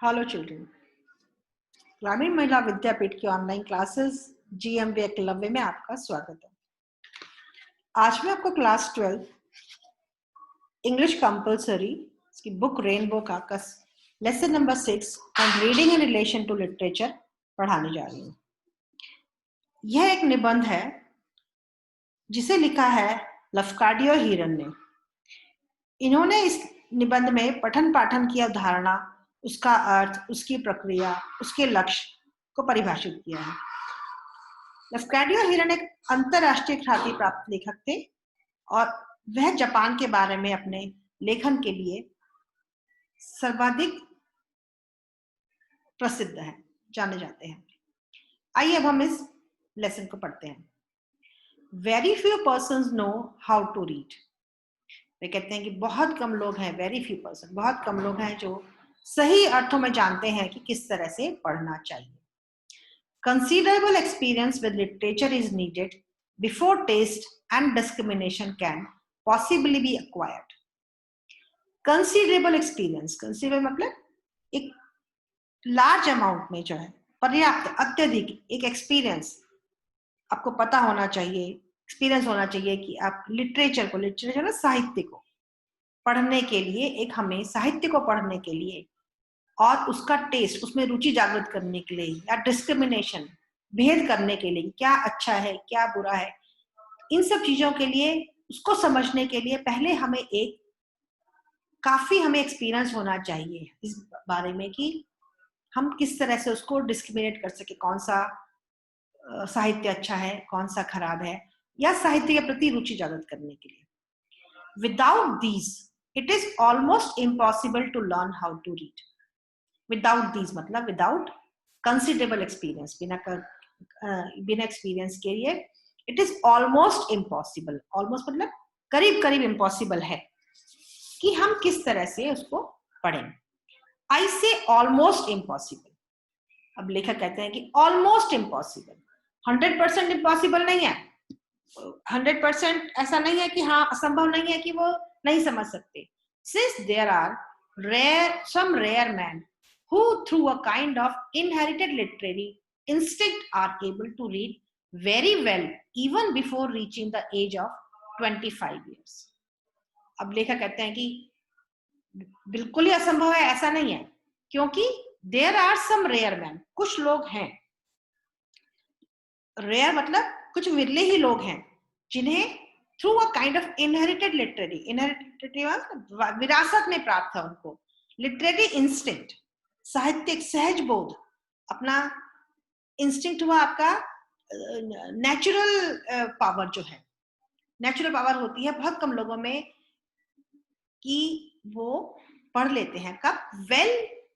Hello children, ग्रामीण महिला विद्यापीठ की ऑनलाइन क्लासेस GMB एकलव्य में आपका स्वागत है। आज मैं आपको क्लास 12 इंग्लिश कंपलसरी की बुक रेनबो का lesson number 6 on reading in relation to literature पढ़ाने जा रही हूँ। यह एक निबंध है जिसे लिखा है लफ्काडियो हीरन ने। इन्होंने इस निबंध में पठन पाठन की अवधारणा, उसका अर्थ, उसकी प्रक्रिया, उसके लक्ष्य को परिभाषित किया है। लफ्काडियो हीरन एक अंतरराष्ट्रीय ख्याति प्राप्त लेखक थे और वह जापान के बारे में अपने लेखन के लिए सर्वाधिक प्रसिद्ध है, जाने जाते हैं। आइए अब हम इस लेसन को पढ़ते हैं। Very few persons know how to read. वे कहते हैं कि बहुत कम लोग हैं, वेरी फ्यू पर्सन, बहुत कम लोग हैं जो सही अर्थों में जानते हैं कि किस तरह से पढ़ना चाहिए। Considerable experience with literature is needed before taste and discrimination can possibly be acquired. Considerable experience, considerable मतलब एक large amount में जो है, पर्याप्त, अत्यधिक एक experience आपको पता होना चाहिए, experience होना चाहिए कि आप literature ना साहित्य को पढ़ने के लिए, एक हमें साहित्य को पढ़ने के लिए और उसका टेस्ट, उसमें रुचि जागृत करने के लिए या डिस्क्रिमिनेशन, भेद करने के लिए, क्या अच्छा है क्या बुरा है, इन सब चीजों के लिए, उसको समझने के लिए पहले हमें काफी एक्सपीरियंस होना चाहिए इस बारे में कि हम किस तरह से उसको डिस्क्रिमिनेट कर सके, कौन सा साहित्य अच्छा है, कौन सा खराब है, या साहित्य के प्रति रुचि जागृत करने के लिए। Without these it is almost impossible to learn how to read. Without these मतलब विदाउट कंसिडरेबल एक्सपीरियंस, बिना एक्सपीरियंस के लिए it is almost impossible, almost मतलब करीब करीब इम्पॉसिबल है कि हम किस तरह से उसको पढ़ें। आई से ऑलमोस्ट इम्पॉसिबल। अब लेखक कहते हैं कि ऑलमोस्ट इम्पॉसिबल, 100% इम्पॉसिबल नहीं है, 100% ऐसा नहीं है कि हाँ असंभव नहीं है कि वो नहीं समझ सकते। Since there are some rare men who through a kind of inherited literary instinct are able to read very well even before reaching the age of 25 years. अब लेखक कहते हैं कि बिल्कुल ही असंभव है ऐसा नहीं है, क्योंकि there are some rare men, कुछ लोग हैं, rare मतलब कुछ विरले ही लोग हैं जिन्हें through a kind of inherited literary, विरासत में प्राप्त है उनको, literary instinct, साहित्यिक सहज बोध, अपना इंस्टिंक्ट हुआ आपका नेचुरल पावर जो है, नेचुरल पावर होती है बहुत कम लोगों में कि वो पढ़ लेते हैं। कब? Well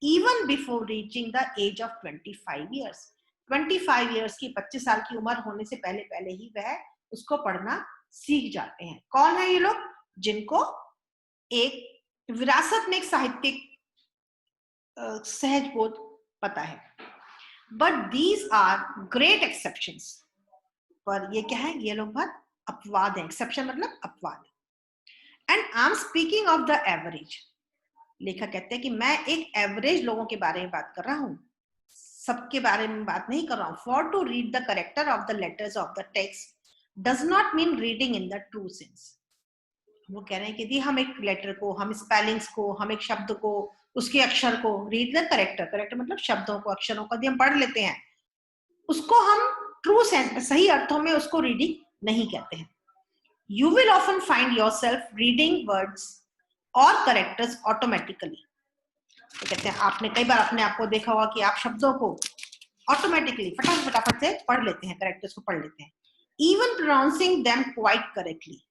even before reaching the age of 25 years, 25 years की 25 साल की उम्र होने से पहले पहले ही वह उसको पढ़ना सीख जाते हैं। कौन है ये लोग? जिनको एक विरासत में एक साहित्यिक सहज बोध पता है। But these are great exceptions, पर ये क्या है, ये लोग बहुत अपवाद हैं। एक्सेप्शन मतलब अपवाद। And I am speaking of the average. लेखक कहते हैं कि मैं एक एवरेज लोगों के बारे में बात कर रहा हूं, सबके बारे में बात नहीं कर रहा हूं। For to read the character of the letters of the text does not mean reading in the true sense. वो कह रहे हैं कि यदि हम एक लेटर को, हम स्पेलिंग्स को, हम एक शब्द को, उसके अक्षर को, रीड द करेक्टर मतलब शब्दों को, अक्षरों को यदि हम पढ़ लेते हैं, उसको हम ट्रू सेंस, सही अर्थों में उसको रीडिंग नहीं कहते हैं। You will often find yourself reading words और करेक्टर्स ऑटोमेटिकली। तो कहते हैं आपने कई बार अपने आप को देखा होगा कि आप शब्दों को ऑटोमेटिकली फटाफट से पढ़ लेते हैं, करेक्टर्स को पढ़ लेते हैं। Even pronouncing them quite correctly,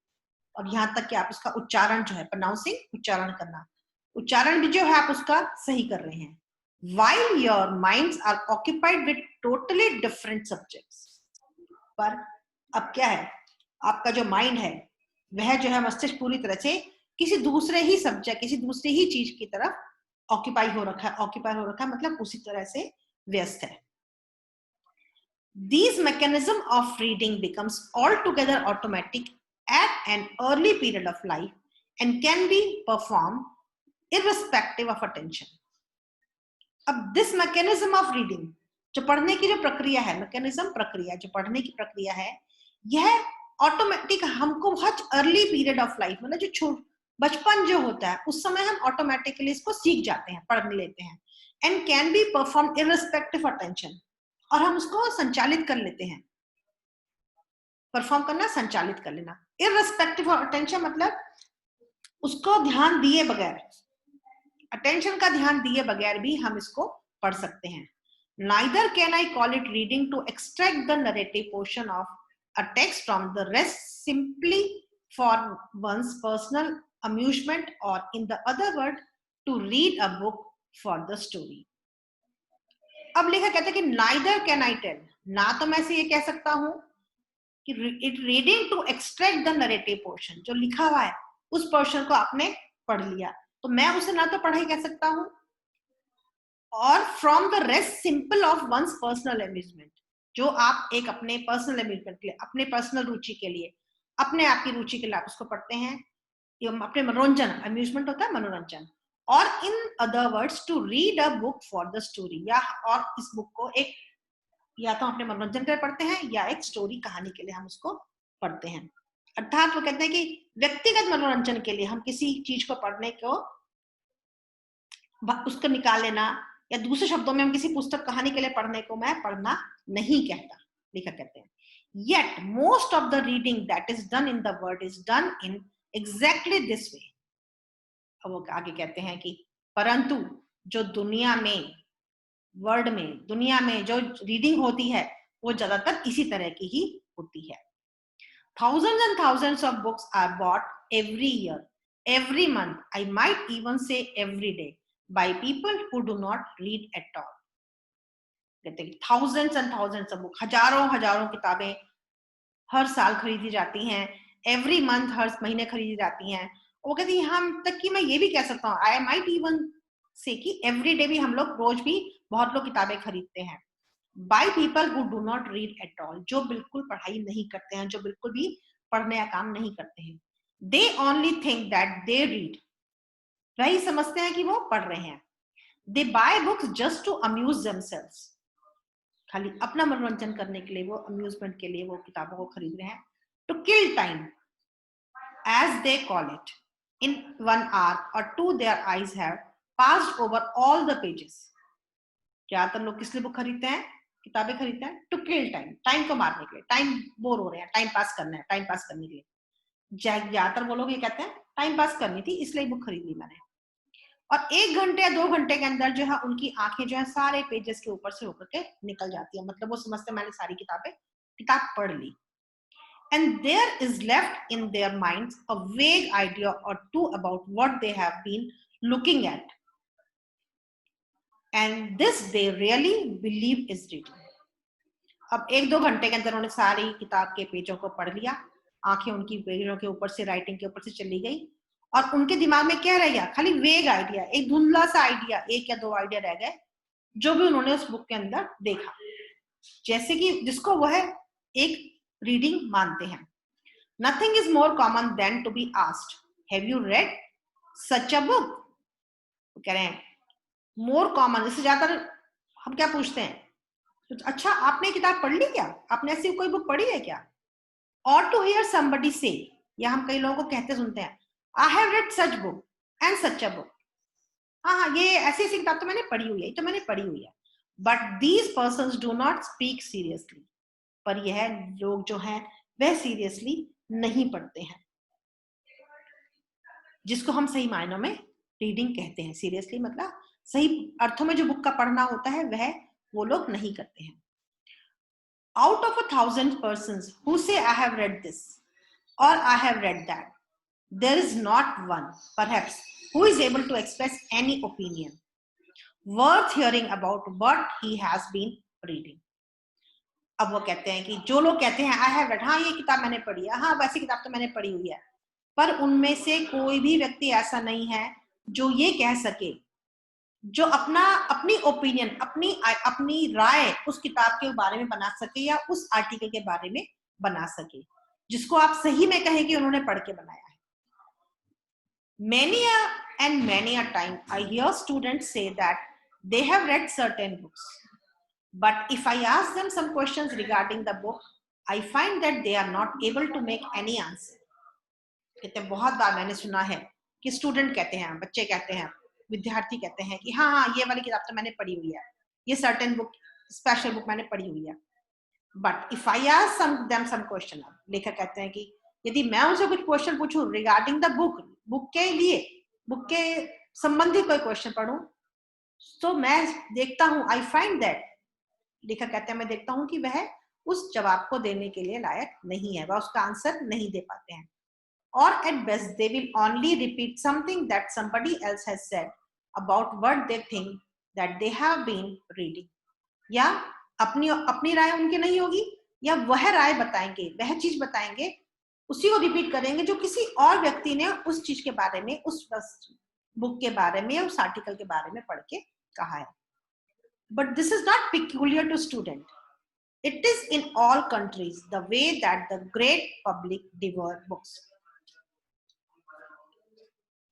और यहाँ तक कि आप उसका उच्चारण जो है, प्रोनाउंसिंग उच्चारण करना, उच्चारण भी जो है आप उसका सही कर रहे हैं। While your minds are occupied with totally different subjects, पर अब क्या है, आपका जो माइंड है वह जो है, मस्तिष्क पूरी तरह से किसी दूसरे ही सब्जेक्ट, किसी दूसरी ही चीज की तरफ ऑक्यूपाई हो रखा है, मतलब उसी तरह से व्यस्त है। These mechanism of reading becomes altogether automatic at an early period of life and can be performed irrespective of attention. अब दिस मैकेनिज्म ऑफ रीडिंग, जो पढ़ने की जो प्रक्रिया है, मैकेनिज्म प्रक्रिया, जो पढ़ने की प्रक्रिया है, यह ऑटोमेटिक हमको बहुत अर्ली पीरियड ऑफ लाइफ, मतलब जो बचपन जो होता है उस समय हम ऑटोमेटिकली इसको सीख जाते हैं, पढ़ लेते हैं, and can be perform irrespective attention, और हम उसको संचालित कर लेते हैं। परफॉर्म करना, संचालित कर लेना। इररिस्पेक्टिव ऑफ अटेंशन मतलब उसको ध्यान दिए बगैर, अटेंशन का ध्यान दिए बगैर भी हम इसको पढ़ सकते हैं। Neither can I call it reading to extract the narrative portion of a text from the rest simply for one's personal amusement, or in the other word, to read a book for the story. अब लेखक कहते हैं कि neither can I tell, ना तो मैं से ये कह सकता हूं कि it reading to extract the narrative portion, जो लिखा हुआ है उस पोर्शन को आपने पढ़ लिया, तो मैं उसे ना तो पढ़ाई कह सकता हूं, और from the rest simple of one's personal amusement, जो आप एक अपने पर्सनल अम्यूजमेंट के लिए, अपने पर्सनल रुचि के लिए, अपने आप की रुचि के लिए आप उसको पढ़ते हैं, अपने मनोरंजन, अम्यूजमेंट होता है मनोरंजन, और in other words to read a book for the story, या और इस बुक को एक या तो अपने मनोरंजन के लिए पढ़ते हैं या एक स्टोरी, कहानी के लिए हम उसको पढ़ते हैं। अर्थात वो कहते हैं कि व्यक्तिगत मनोरंजन के लिए हम किसी चीज को पढ़ने को, उसको निकाल लेना, या दूसरे शब्दों में हम किसी पुस्तक, कहानी के लिए पढ़ने को मैं पढ़ना नहीं कहता, लेखक कहते हैं। Yet most of the reading that is done in the world is done in exactly this way. अब वो आगे कहते हैं कि परंतु जो दुनिया में, वर्ल्ड में, दुनिया में जो रीडिंग होती है वो ज्यादातर इसी तरह की ही होती है। Thousands and thousands of books are bought every year, every month, I might even say every day, by people who do not read at all. कहते हैं thousands and thousands of books, हजारों हजारों किताबें हर साल खरीदी जाती हैं, every month, हर महीने खरीदी जाती हैं। वो कहती है हम तक कि मैं ये भी कह सकता हूँ, I might even say कि every day भी हम लोग, रोज भी बहुत लोग किताबें खरीदते हैं, by people who do not read at all, जो बिल्कुल पढ़ाई नहीं करते हैं, जो बिल्कुल भी पढ़ने का काम नहीं करते हैं। They only think that they read, वही समझते हैं कि वो पढ़ रहे हैं। They buy books just to amuse themselves, खाली अपना मनोरंजन करने के लिए, वो अम्यूजमेंट के लिए वो किताबों को खरीद रहे हैं। To kill time, as they call it, in 1 hour or 2 their eyes have passed over all the pages. ज्यादातर लोग किस लिए बुक खरीदते हैं, किताबें खरीदते हैं? टू किल टाइम, टाइम को मारने के लिए, टाइम बोर हो रहे हैं, टाइम पास करना है, टाइम पास करने के लिए। ज्यादातर वो लोग ये कहते हैं टाइम पास करनी थी इसलिए बुक खरीद ली मैंने, और 1 घंटे या 2 घंटे के अंदर जो है उनकी आंखें जो है सारे पेजेस के ऊपर से होकर के निकल जाती है, मतलब वो समझते मैंने सारी किताब पढ़ ली। And there is left in their minds a vague idea or two about what they have been looking at, and this they really believe is reading. अब 1-2 घंटे के अंदर उन्होंने सारी किताब के पेजों को पढ़ लिया, आंखें उनकी पेजों के ऊपर से, राइटिंग के ऊपर से चली गई, और उनके दिमाग में क्या रह गया? खाली वेग आइडिया, एक धुंधला सा आइडिया, 1 या 2 आइडिया रह गए जो भी उन्होंने उस बुक के अंदर देखा, जैसे कि जिसको वह एक रीडिंग मानते हैं। Nothing is more common than to be asked, have you read such a book? कह रहे हैं मोर कॉमन, इससे ज्यादातर हम क्या पूछते हैं, तो अच्छा आपने किताब पढ़ ली क्या, आपने ऐसी कोई बुक पढ़ी है क्या? और टू हियर somebody say, या हम कई लोगों को कहते सुनते हैं, I have read such book and such a book. हाँ, ये ऐसी किताब तो मैंने पढ़ी हुई है, तो मैंने पढ़ी हुई है। But these persons do not speak seriously. पर यह लोग जो हैं वह सीरियसली नहीं पढ़ते हैं, जिसको हम सही मायनों में रीडिंग कहते हैं। सीरियसली मतलब सही अर्थों में जो बुक का पढ़ना होता है वह वो लोग नहीं करते हैं। Out of 1,000 persons who say I have read this or I have read that, there is not one, perhaps, who is able to express any opinion worth hearing about what he has been reading. अब वो कहते हैं कि जो लोग कहते हैं I have read, हाँ ये किताब मैंने पढ़ी है, हाँ वैसी किताब तो मैंने पढ़ी हुई है, पर उनमें से कोई भी व्यक्ति ऐसा नहीं है जो ये कह सके, जो अपनी ओपिनियन, अपनी राय उस किताब के बारे में बना सके या उस आर्टिकल के बारे में बना सके, जिसको आप सही में कहें कि उन्होंने पढ़ के बनाया है। Many a time I hear students say that they have read certain books, but if I ask them some questions regarding the book, I find that they are not able to make any answer. कहते हैं बहुत बार मैंने सुना है कि student कहते हैं, बच्चे कहते हैं, विद्यार्थी कहते हैं कि हाँ हाँ ये वाली किताब तो मैंने पढ़ी हुई है, ये सर्टेन बुक, स्पेशल बुक मैंने पढ़ी हुई है, but if I ask some question, लेखक कहते हैं कि यदि मैं उनसे कुछ क्वेश्चन पूछूं रिगार्डिंग द बुक, बुक के लिए, बुक के संबंधी कोई क्वेश्चन पढ़ूं, तो मैं देखता हूं, आई फाइंड दैट, लेखक कहते हैं मैं देखता हूं कि वह उस जवाब को देने के लिए लायक नहीं है, वह उसका आंसर नहीं दे पाते हैं, or at best they will only repeat something that somebody else has said about what they think that they have been reading, या अपनी राय उनकी नहीं होगी, या वह राय बताएंगे, वह चीज बताएंगे, उसी को रिपीट करेंगे जो किसी और व्यक्ति ने उस चीज के बारे में, उस बुक के बारे में, उस आर्टिकल के बारे में पढ़ के कहा है. But this is not peculiar to student. It is in all countries the way that the great public devour books.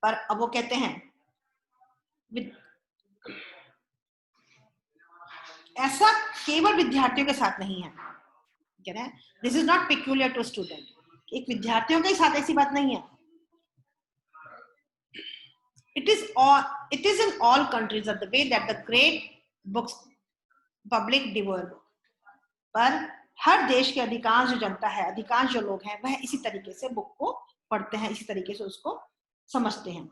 पर अब वो कहते हैं ऐसा केवल विद्यार्थियों के साथ नहीं है, कह रहे हैं this is not peculiar to student, एक विद्यार्थियों के साथ ऐसी बात नहीं है. It is in all countries of the way that the great books public devour. पर हर देश के अधिकांश जो जनता है, अधिकांश जो लोग हैं, वह इसी तरीके से बुक को पढ़ते हैं, इसी तरीके से उसको समझते हैं.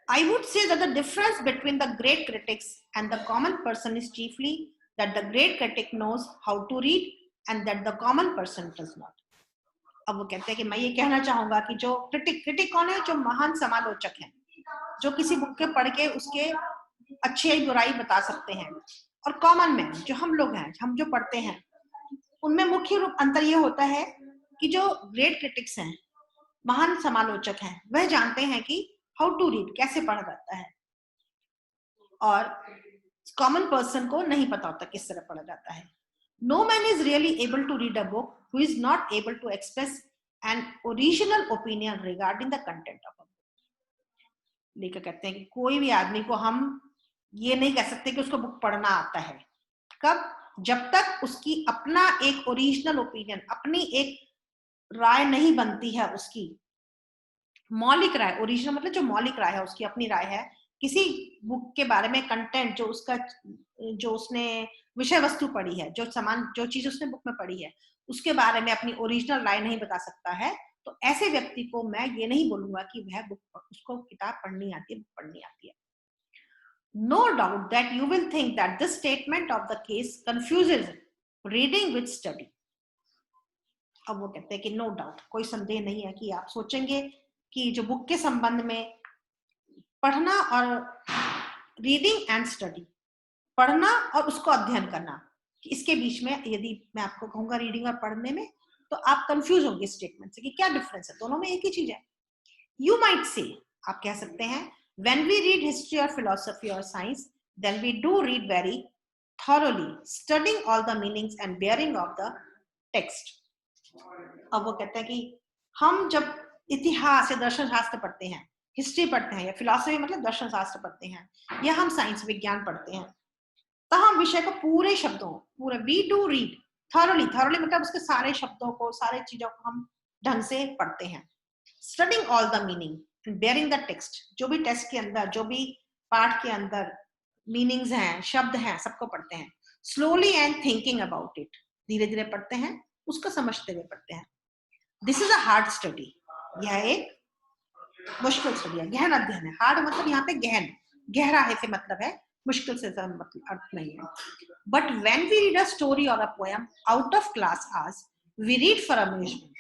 I would say that the difference between the great critics and the common person is chiefly that the great critic knows how to read and that the common person does not. अब वो कहते हैं कि मैं ये कहना चाहूंगा कि जो क्रिटिक कौन है, जो महान समालोचक हैं, जो किसी बुक के पढ़ के उसके अच्छी बुराई बता सकते हैं, और कॉमन मैन जो हम लोग हैं, हम जो पढ़ते हैं, उनमें मुख्य रूप अंतर ये होता है कि जो ग्रेट क्रिटिक्स हैं, महान समालोचक हैं, वह जानते हैं कि हाउ टू रीड, कैसे पढ़ा जाता है, और कॉमन पर्सन को नहीं पता होता किस तरह पढ़ा जाता है. No man is really able to read a book who is not able to express an original opinion regarding the content of a book. लेकर कहते हैं कि कोई भी आदमी को हम ये नहीं कह सकते कि उसको बुक पढ़ना आता है. कब? जब तक उसकी अपना एक ओरिजिनल ओपिनियन, अपनी एक राय नहीं बनती है, उसकी मौलिक राय, ओरिजिनल मतलब जो मौलिक राय है, उसकी अपनी राय है किसी बुक के बारे में, कंटेंट जो उसका, जो उसने विषय वस्तु पढ़ी है, जो चीज उसने बुक में पढ़ी है, उसके बारे में अपनी ओरिजिनल राय नहीं बता सकता है, तो ऐसे व्यक्ति को मैं ये नहीं बोलूंगा कि वह बुक, उसको किताब पढ़नी आती है, बुक पढ़नी आती है. No doubt that you will think that this statement of the case confuses reading with study. अब वो कहते हैं कि no doubt, कोई संदेह नहीं है कि आप सोचेंगे कि जो बुक के संबंध में पढ़ना और रीडिंग एंड स्टडी, पढ़ना और उसको अध्ययन करना, कि इसके बीच में यदि मैं आपको कहूंगा रीडिंग और पढ़ने में, तो आप कंफ्यूज होंगे स्टेटमेंट से कि क्या डिफरेंस है, दोनों में एक ही चीज है. यू माइट से, आप कह सकते हैं, when we read history or philosophy or science, then we do read very thoroughly, studying all the meanings and bearing of the text. अब वो कहते हैं कि हम जब इतिहास या दर्शन शास्त्र पढ़ते हैं, हिस्ट्री पढ़ते हैं, या फिलॉसफी मतलब दर्शन शास्त्र पढ़ते हैं, या हम साइंस विज्ञान पढ़ते हैं, तो हम विषय को पूरे शब्दों, पूरे वी डू रीड थॉरली मतलब उसके सारे शब्दों को, सारे चीजों को हम ढंग से पढ़ते हैं. Studying all the meaning and bearing the text, जो भी टेक्स्ट के अंदर, जो भी पाठ के अंदर मीनिंग्स हैं, शब्द हैं, सबको पढ़ते हैं. Slowly and thinking about it, धीरे धीरे पढ़ते हैं, उसको समझते हुए पढ़ते हैं. This is a hard study, यह एक मुश्किल स्टडी है, गहन अध्ययन है. हार्ड मतलब यहाँ पे गहन, गहरा है से मतलब है, मुश्किल से मतलब अर्थ नहीं है. But when we read a story और a poem out of class hours, we read for amusement.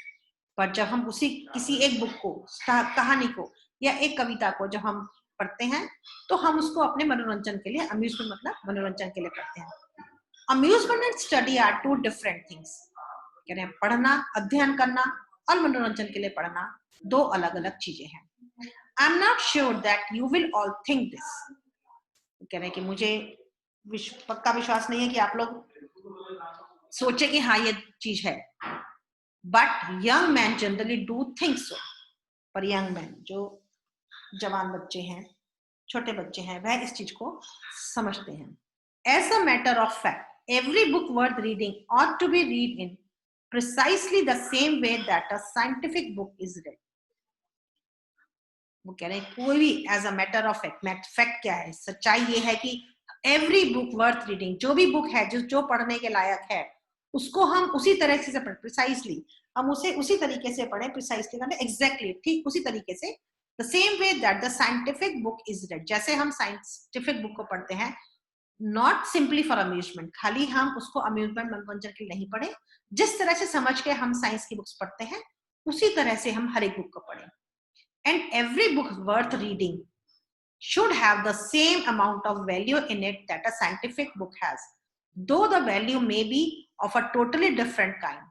पर जब हम किसी एक बुक को, कहानी को, या एक कविता को जब हम पढ़ते हैं, तो हम उसको अपने मनोरंजन के लिए, अम्यूजमेंट मतलब मनोरंजन के लिए पढ़ते हैं. Amusement and study are two different things. कह रहे हैं पढ़ना, अध्ययन करना और मनोरंजन के लिए पढ़ना दो अलग अलग चीजें हैं. I am not sure that you will all think this. कह रहे हैं कि मुझे पक्का विश्वास नहीं है कि आप लोग सोचे कि हाँ ये चीज है. But young man generally do think so. पर यंग मैन, जो जवान बच्चे हैं, छोटे बच्चे हैं वह इस चीज को समझते हैं. As a matter of fact, every book worth reading ought to be read in precisely the same way that a scientific book is read. वो कह रहे हैं कोई भी as a matter of fact, fact क्या है, सच्चाई ये है कि एवरी बुक वर्थ रीडिंग, जो भी बुक है जो पढ़ने के लायक है उसको हम उसी तरह से पढ़ें, प्रिसाइसली हम उसे उसी तरीके से पढ़ें, प्रिसाइसली मतलब एग्जैक्टली ठीक उसी तरीके से, the same way that the scientific book is red, जैसे हम साइंटिफिक बुक को पढ़ते हैं, नॉट सिंपली फॉर अम्यूजमेंट, खाली हम उसको अम्यूजमेंट मनोरंजन के लिए नहीं पढ़े, जिस तरह से समझ के हम साइंस की बुक्स पढ़ते हैं उसी तरह से हम हर एक बुक को पढ़ें. And every book worth reading should have the same amount of value in it that a scientific book has, though the value may be of a totally different kind.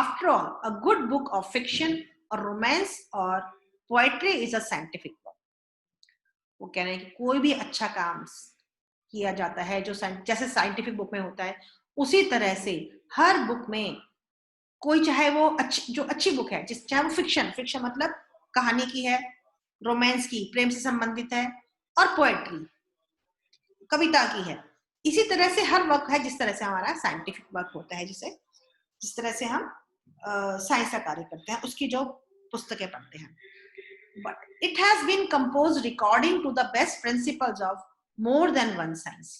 After all, a good book of fiction or romance or poetry is a scientific book. वो कह रहे हैं कि कोई भी अच्छा काम किया जाता है जो जैसे साइंटिफिक बुक में होता है उसी तरह से हर बुक में, कोई चाहे वो जो अच्छी बुक है, चाहे वो फिक्शन मतलब कहानी की है, रोमांस की, प्रेम से संबंधित है, और पोएट्री कविता की है, इसी तरह से हर वर्क है जिस तरह से हमारा साइंटिफिक वर्क होता है, जिस तरह से हम साइंस का कार्य करते हैं उसकी जो पुस्तकें पढ़ते हैं. But it has been composed according to the best principles of more than one science,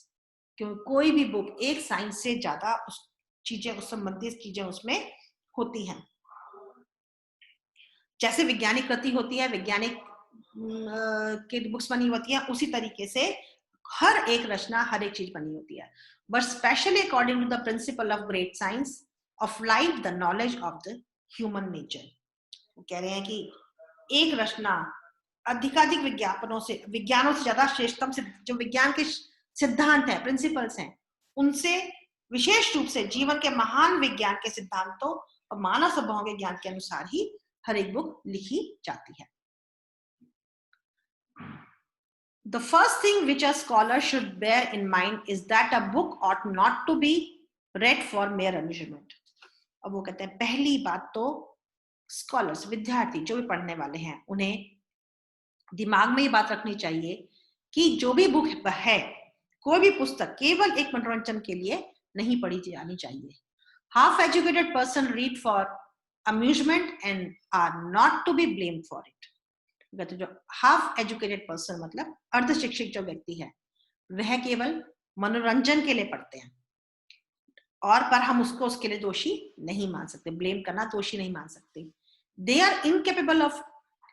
क्योंकि कोई भी बुक एक साइंस से ज्यादा उस संबंधित चीजें उसमें होती हैं. जैसे वैज्ञानिक कृति होती है, वैज्ञानिक की बुक्स बनी होती है, उसी तरीके से हर एक रचना, हर एक चीज बनी होती है. But specially according to the principle of great science of life, the knowledge of the human nature. वो कह रहे हैं कि एक रचना अधिकाधिक विज्ञानों से ज्यादा श्रेष्ठतम से, जो विज्ञान के सिद्धांत हैं, प्रिंसिपल्स हैं, उनसे विशेष रूप से जीवन के महान विज्ञान के सिद्धांतों और मानव स्वभाव के ज्ञान के अनुसार ही हर एक बुक लिखी जाती है. The first thing which a scholar should bear in mind is that a book ought not to be read for mere amusement. अब वो कहते हैं पहली बात तो स्कॉलर्स, विद्यार्थी जो भी पढ़ने वाले हैं, उन्हें दिमाग में ये बात रखनी चाहिए कि जो भी बुक है, कोई भी पुस्तक केवल एक मनोरंजन के लिए नहीं पढ़ी जानी चाहिए. Half educated person read for amusement and are not to be blamed for it. जो हाफ एजुकेटेड पर्सन मतलब अर्ध शिक्षित जो व्यक्ति है वह केवल मनोरंजन के लिए पढ़ते हैं, और पर हम उसको उसके लिए दोषी नहीं मान सकते, ब्लेम करना दोषी नहीं मान सकते. They are incapable of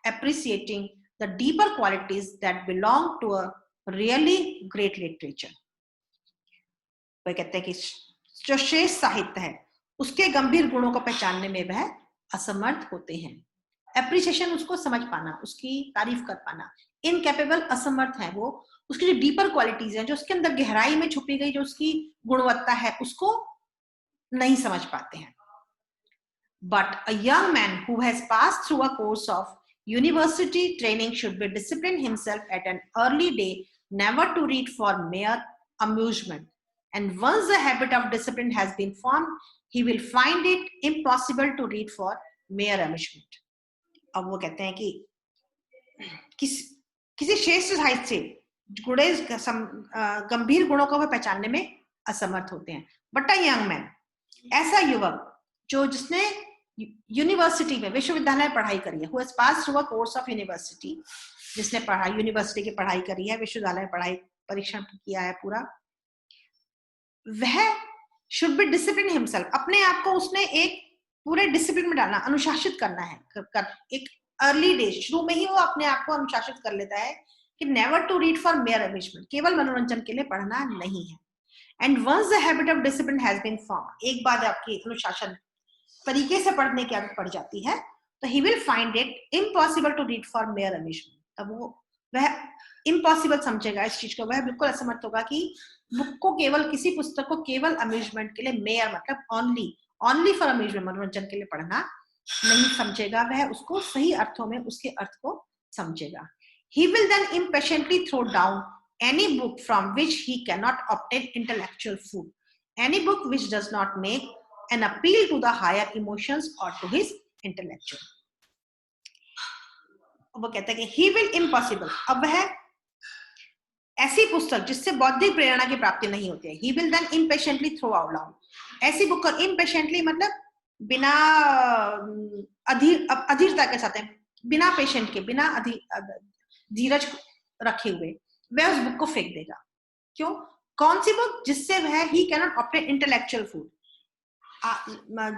appreciating the deeper qualities that belong to a really great literature. वह कहते हैं कि जो श्रेष्ठ साहित्य है उसके गंभीर गुणों को पहचानने में वह असमर्थ होते हैं. एप्रिसिएशन, उसको समझ पाना, उसकी तारीफ कर पाना. इनकैपेबल, असमर्थ है वो, उसकी जो डीपर क्वालिटीज हैं, जो उसके अंदर गहराई में छुपी गई जो उसकी गुणवत्ता है, उसको नहीं समझ पाते हैं. But a young man who has passed through a course of university training should be discipline himself at an early day, never to read for mere amusement. And once the habit of discipline has been formed, he will find it impossible to read for mere amusement. अब वो कहते हैं कि किसी श्रेष्ठ साहित्य से गंभीर गुणों को पहचानने में असमर्थ होते हैं. बट अ यंग मैन, ऐसा युवक जिसने यूनिवर्सिटी में, विश्वविद्यालय में पढ़ाई करी है, who has passed through a course of university, जिसने यूनिवर्सिटी की पढ़ाई करी है, विश्वविद्यालय में पढ़ाई परीक्षण किया है पूरा, वह शुड बी डिसिप्लिन हिमसेल्फ, अपने आप को उसने एक पूरे डिसिप्लिन में डालना, अनुशासित करना है. एक अर्ली डेज, शुरू में ही वो अपने आप को अनुशासित कर लेता है कि never to read for mere amusement, केवल मनोरंजन के लिए पढ़ना नहीं है. And once the habit of discipline has been form, एक बार आपकी अनुशासन तरीके से पढ़ने की आदत पड़ जाती है, तो he will find it impossible to read for mere amusement. तब वह इम्पॉसिबल समझेगा इस चीज को, वह बिल्कुल असमर्थ होगा कि बुक को केवल, किसी पुस्तक को केवल अम्यूजमेंट के लिए, मेयर मतलब ओनली फॉर अम्यूजमेंट, मनोरंजन के लिए पढ़ना नहीं समझेगा. वह उसको सही अर्थों में उसके अर्थ को समझेगा. He will then impatiently throw down any book from which he cannot obtain intellectual food, any book which does not make an appeal to the higher emotions or to his intellectual. वो कहता है कि he will impossible, अब वह ऐसी पुस्तक जिससे बौद्धिक प्रेरणा की प्राप्ति नहीं होती है, he will then impatiently throw out loud, ऐसी बुक, और इम्पेशेंटली मतलब बिना अधीरता के साथ, बिना पेशेंट के, बिना धीरज रखे हुए वह उस बुक को फेंक देगा। क्यों? कौन सी बुक? जिससे वह ही कैनॉट ऑब्टेन इंटेलेक्चुअल फूड,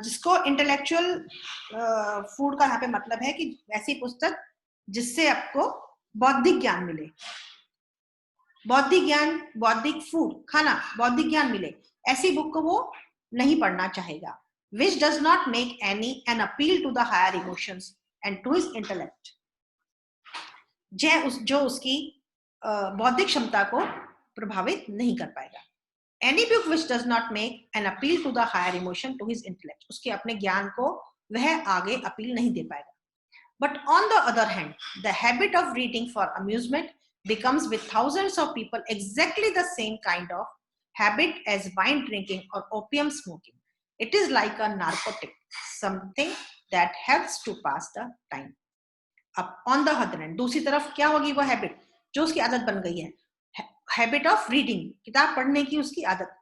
जिसको इंटेलेक्चुअल फूड का यहाँ पे मतलब है कि ऐसी पुस्तक जिससे आपको बौद्धिक ज्ञान मिले, बौद्धिक ज्ञान, बौद्धिक फूड, खाना, बौद्धिक ज्ञान मिले, ऐसी बुक को वो नहीं पढ़ना चाहेगा। which does not make any an appeal to the higher emotions and to his intellect, जो उसकी बौद्धिक क्षमता को प्रभावित नहीं कर पाएगा। any book which does not make an appeal to the higher emotion to his intellect, उसके अपने ज्ञान को वह आगे अपील नहीं दे पाएगा। but on the other hand, the habit of reading for amusement becomes with thousands of people exactly the same kind of habit as wine drinking or opium smoking. It is like a narcotic, something that helps to pass the time. अब on the other hand, दूसरी तरफ क्या होगी वो habit जो उसकी आदत बन गई है, हैबिट ऑफ रीडिंग, किताब पढ़ने की उसकी आदत,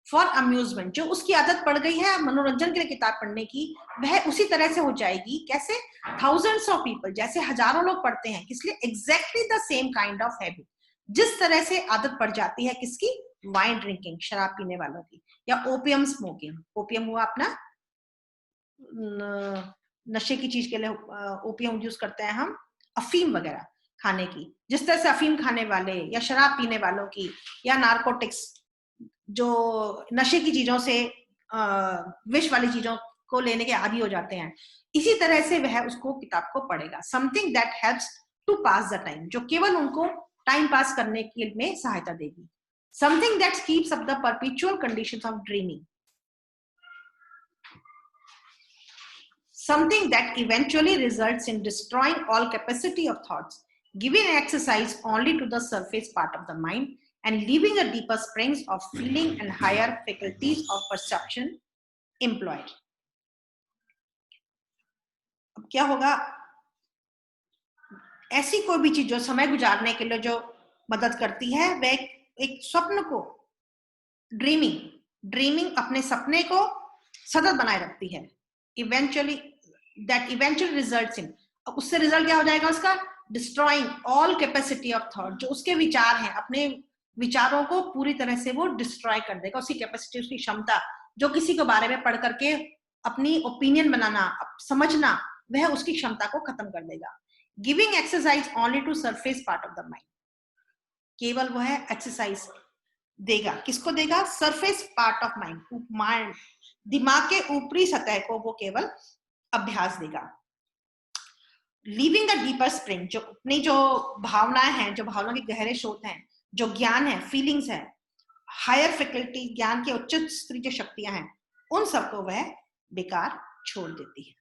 फॉर अम्यूजमेंट, जो उसकी आदत पड़ गई है मनोरंजन के लिए किताब पढ़ने की, वह उसी तरह से हो जाएगी। कैसे? थाउजेंड्स ऑफ पीपल, जैसे हजारों लोग पढ़ते हैं, किस लिए? Exactly the same kind of habit, जिस तरह से आदत पड़ जाती है किसकी? वाइन ड्रिंकिंग, शराब पीने वालों की, या ओपियम स्मोकिंग, ओपियम हुआ अपना नशे की चीज के लिए ओपियम यूज करते हैं हम, अफीम वगैरह खाने की, जिस तरह से अफीम खाने वाले या शराब पीने वालों की या नार्कोटिक्स जो नशे की चीजों से विष वाली चीजों को लेने के आदी हो जाते हैं, इसी तरह से वह उसको किताब को पढ़ेगा। Something that helps to pass the time, जो केवल उनको टाइम पास करने के में सहायता देगी। Something that keeps up the perpetual conditions of dreaming, something that eventually results in destroying all capacity of thoughts, giving exercise only to the surface part of the mind and leaving a deeper springs of feeling and higher faculties of perception employed. अब क्या होगा? ऐसी कोई भी चीज जो समय गुजारने के लिए जो मदद करती है, वह एक स्वप्न को, ड्रीमिंग अपने सपने को सतत बनाए रखती है। eventually results in, उससे रिजल्ट क्या हो जाएगा उसका? destroying all capacity of thought, जो उसके विचार हैं, अपने विचारों को पूरी तरह से वो डिस्ट्रॉय कर देगा, उसकी कैपेसिटी, उसकी क्षमता, जो किसी के बारे में पढ़ करके अपनी ओपिनियन बनाना, समझना, वह उसकी क्षमता को खत्म कर देगा। Giving exercise only to surface part of the mind, केवल वह एक्सरसाइज देगा, किसको देगा? सरफेस पार्ट ऑफ माइंड, दिमाग के ऊपरी सतह को वो केवल अभ्यास देगा। लीविंग द डीपर स्प्रिंग, जो अपनी जो भावनाएं हैं, जो भावनाओं के गहरे स्रोत हैं, जो ज्ञान है, फीलिंग्स है, हायर फैकल्टी, ज्ञान के उच्च स्तरीय जो शक्तियां हैं, उन सबको वह बेकार छोड़ देती है।